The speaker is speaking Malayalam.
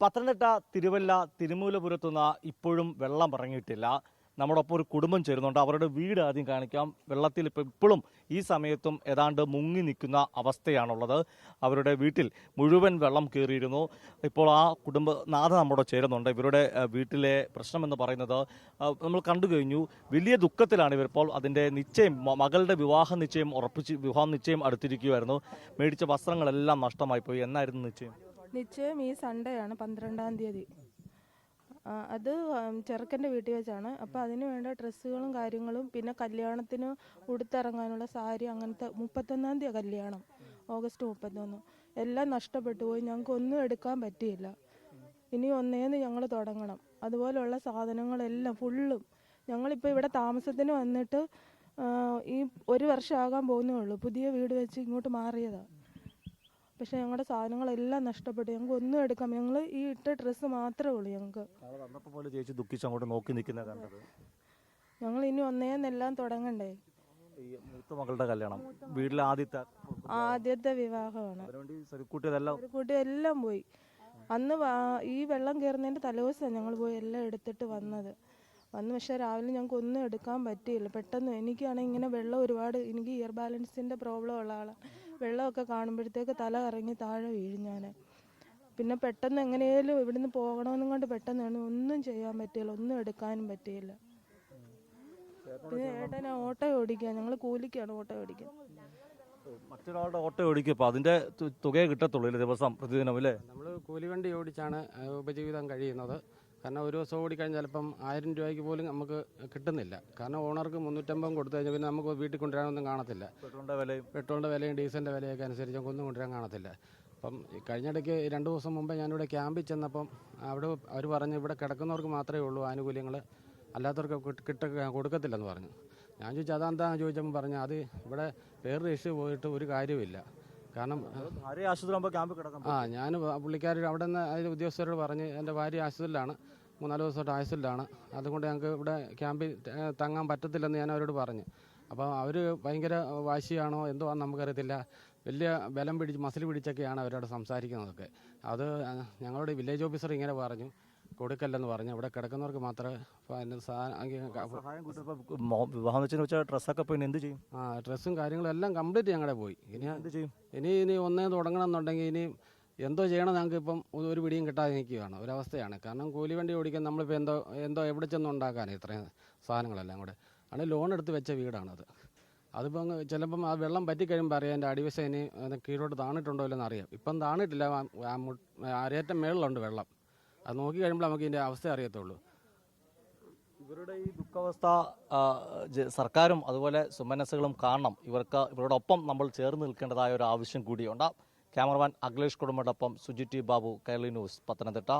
പത്തനംതിട്ട തിരുവല്ല തിരുമൂലപുരത്തുനിന്ന് ഇപ്പോഴും വെള്ളം ഇറങ്ങിയിട്ടില്ല. നമ്മുടെ ഒപ്പം ഒരു കുടുംബം ചേരുന്നുണ്ട്. അവരുടെ വീട് ആദ്യം കാണിക്കാം. വെള്ളത്തിൽ ഇപ്പോഴും ഈ സമയത്തും ഏതാണ്ട് മുങ്ങി നിൽക്കുന്ന അവസ്ഥയാണുള്ളത്. അവരുടെ വീട്ടിൽ മുഴുവൻ വെള്ളം കയറിയിരുന്നു. ഇപ്പോൾ ആ കുടുംബനാഥ നമ്മുടെ ചേരുന്നുണ്ട്. ഇവരുടെ വീട്ടിലെ പ്രശ്നമെന്ന് പറയുന്നത് നമ്മൾ കണ്ടു കഴിഞ്ഞു. വലിയ ദുഃഖത്തിലാണ് ഇവരിപ്പോൾ. അതിൻ്റെ നിശ്ചയം, മകളുടെ വിവാഹ നിശ്ചയം അടുത്തിരിക്കുകയായിരുന്നു. മേടിച്ച വസ്ത്രങ്ങളെല്ലാം നഷ്ടമായി പോയി. എന്നായിരുന്നു നിശ്ചയം? നിശ്ചയം ഈ സൺഡേ ആണ്, 12-ാം തീയതി. അത് ചെറുക്കൻ്റെ വീട്ടിൽ വെച്ചാണ്. അപ്പോൾ അതിന് വേണ്ട ഡ്രസ്സുകളും കാര്യങ്ങളും, പിന്നെ കല്യാണത്തിന് ഉടുത്തിറങ്ങാനുള്ള സാരി, അങ്ങനത്തെ 31-ാം തീയതി കല്യാണം, ഓഗസ്റ്റ് 31. എല്ലാം നഷ്ടപ്പെട്ടു പോയി. ഞങ്ങൾക്ക് ഒന്നും എടുക്കാൻ പറ്റിയില്ല. ഇനി ഒന്നേന്ന് ഞങ്ങൾ തുടങ്ങണം. അതുപോലെയുള്ള സാധനങ്ങളെല്ലാം ഫുള്ളും. ഞങ്ങളിപ്പോൾ ഇവിടെ താമസത്തിന് വന്നിട്ട് ഈ 1 വർഷമാകാൻ പോകുന്നേ ഉള്ളൂ. പുതിയ വീട് വെച്ച് ഇങ്ങോട്ട് മാറിയതാണ്. പക്ഷെ ഞങ്ങളുടെ സാധനങ്ങളെല്ലാം നഷ്ടപ്പെട്ടു. ഞങ്ങൾക്ക് ഒന്നും എടുക്കാം. ഞങ്ങൾ ഈ ഇട്ട ഡ്രസ്സ് മാത്രമേ ഉള്ളൂ ഞങ്ങൾക്ക്. ഞങ്ങൾ ഇനി ഒന്നേന്നെല്ലാം തുടങ്ങണ്ടേ. മകളുടെ കല്യാണം, വീട്ടിലെ ആദ്യത്തെ വിവാഹമാണ്. എല്ലാം പോയി. അന്ന് ഈ വെള്ളം കയറുന്നതിൻ്റെ തലേദിവസമാണ് ഞങ്ങൾ പോയി എല്ലാം എടുത്തിട്ട് വന്നത്. പക്ഷേ രാവിലെ ഞങ്ങൾക്ക് ഒന്നും എടുക്കാൻ പറ്റിയില്ല. പെട്ടെന്ന് എനിക്കാണെങ്കിൽ ഇങ്ങനെ വെള്ളം ഒരുപാട്, എനിക്ക് ഇയർ ബാലൻസിൻ്റെ പ്രോബ്ലം ഉള്ള ആളാണ്. വെള്ളമൊക്കെ കാണുമ്പോഴത്തേക്ക് തല കറങ്ങി താഴെ വീഴും ഞാൻ. പിന്നെ പെട്ടെന്ന് എങ്ങനെയാലും ഇവിടുന്ന് പോകണമെന്നും കൊണ്ട് പെട്ടെന്ന് ഒന്നും ചെയ്യാൻ പറ്റിയില്ല, ഒന്നും എടുക്കാനും പറ്റിയില്ല. പിന്നെ ഏട്ടനെ ഓട്ടോ ഓടിക്കുക, ഞങ്ങൾ കൂലിക്കാണ് ഓട്ടോ ഓടിക്കുക. മറ്റൊരാളുടെ ഓട്ടോ ഓടിക്കും, അതിന്റെ തുകയെ കിട്ടത്തുള്ളൂ ദിവസം പ്രതിദിനം അല്ലേ? നമ്മൾ കൂലിവണ്ടി ഓടിച്ചാണ് ഉപജീവിതം കഴിയുന്നത്. കാരണം ഒരു ദിവസം ഓടിക്കഴിഞ്ഞാൽ ചിലപ്പം 1000 രൂപയ്ക്ക് പോലും നമുക്ക് കിട്ടുന്നില്ല. കാരണം ഓണർക്ക് 350 കൊടുത്തു കഴിഞ്ഞാൽ പിന്നെ നമുക്ക് വീട്ടിൽ കൊണ്ടുവരാനൊന്നും കാണത്തില്ല. പെട്രോളിൻ്റെ വിലയും ഡീസലിൻ്റെ വിലയൊക്കെ അനുസരിച്ച് നമുക്ക് ഒന്നും കൊണ്ടുവരാൻ കാണത്തില്ല. അപ്പം കഴിഞ്ഞിടയ്ക്ക് 2 ദിവസം മുമ്പേ ഞാനിവിടെ ക്യാമ്പിൽ ചെന്നപ്പം അവിടെ അവർ പറഞ്ഞു ഇവിടെ കിടക്കുന്നവർക്ക് മാത്രമേ ഉള്ളൂ ആനുകൂല്യങ്ങൾ, അല്ലാത്തവർക്ക് കൊടുക്കത്തില്ലെന്ന് പറഞ്ഞു. ഞാൻ ചോദിച്ചു അതെന്താണെന്ന് ചോദിച്ചപ്പോൾ പറഞ്ഞു അത് ഇവിടെ വേറൊരു ഇഷ്യൂ പോയിട്ട് ഒരു കാര്യമില്ല. കാരണം ഞാൻ പുള്ളിക്കാർ അവിടെ നിന്ന് അതിൽ ഉദ്യോഗസ്ഥരോട് പറഞ്ഞ് എൻ്റെ ഭാര്യ ആശുപത്രിയിലാണ്, 3-4 ദിവസമായിട്ട് ആശുപത്രിയിലാണ്, അതുകൊണ്ട് ഞങ്ങൾക്ക് ഇവിടെ ക്യാമ്പിൽ തങ്ങാൻ പറ്റത്തില്ലെന്ന് ഞാൻ അവരോട് പറഞ്ഞു. അപ്പോൾ അവർ ഭയങ്കര വാശിയാണോ എന്തോ ആണെന്ന് നമുക്കറിയത്തില്ല. വലിയ മസിൽ പിടിച്ചൊക്കെയാണ് അവരോട് സംസാരിക്കുന്നതൊക്കെ. അത് ഞങ്ങളുടെ വില്ലേജ് ഓഫീസർ ഇങ്ങനെ പറഞ്ഞു, കൊടുക്കല്ലെന്ന് പറഞ്ഞു. ഇവിടെ കിടക്കുന്നവർക്ക് മാത്രമേ ഡ്രസ്സും കാര്യങ്ങളും എല്ലാം കംപ്ലീറ്റ് ഞങ്ങളുടെ പോയി. ഇനി ഒന്നേ തുടങ്ങണം എന്നുണ്ടെങ്കിൽ ഇനി എന്തോ ചെയ്യണം. ഞങ്ങൾക്ക് ഇപ്പം ഒരു പിടിയും കിട്ടാതെ നിൽക്കുകയാണ്, ഒരവസ്ഥയാണ്. കാരണം കൂലി വണ്ടി ഓടിക്കാൻ നമ്മളിപ്പോൾ എന്തോ എവിടെ ചെന്ന് ഉണ്ടാക്കാൻ ഇത്രയും സാധനങ്ങളെല്ലാം കൂടെ ആണ്. ലോൺ എടുത്ത് വെച്ച വീടാണത്. അതിപ്പം ചിലപ്പം ആ വെള്ളം പറ്റിക്കഴിയുമ്പോൾ അറിയാം എൻ്റെ അടിവശം ഇനി കീഴോട്ട് താണിട്ടുണ്ടോ ഇല്ലെന്ന് അറിയാം. ഇപ്പം താണിട്ടില്ല, അരയേറ്റം മേളിലുണ്ട് വെള്ളം. അത് നോക്കി കഴിയുമ്പോൾ നമുക്ക് ഇതിൻ്റെ അവസ്ഥ അറിയത്തുള്ളൂ. ഇവരുടെ ഈ ദുഃഖാവസ്ഥ സർക്കാരും അതുപോലെ സുമനസ്സുകളും കാണണം. ഇവരോടൊപ്പം നമ്മൾ ചേർന്ന് നിൽക്കേണ്ടതായ ഒരു ആവശ്യം കൂടിയുണ്ട്. ക്യാമറമാൻ അഖിലേഷ് കുടുംബത്തോടൊപ്പം സുജിറ്റി ബാബു, കൈരളി ന്യൂസ്, പത്തനംതിട്ട.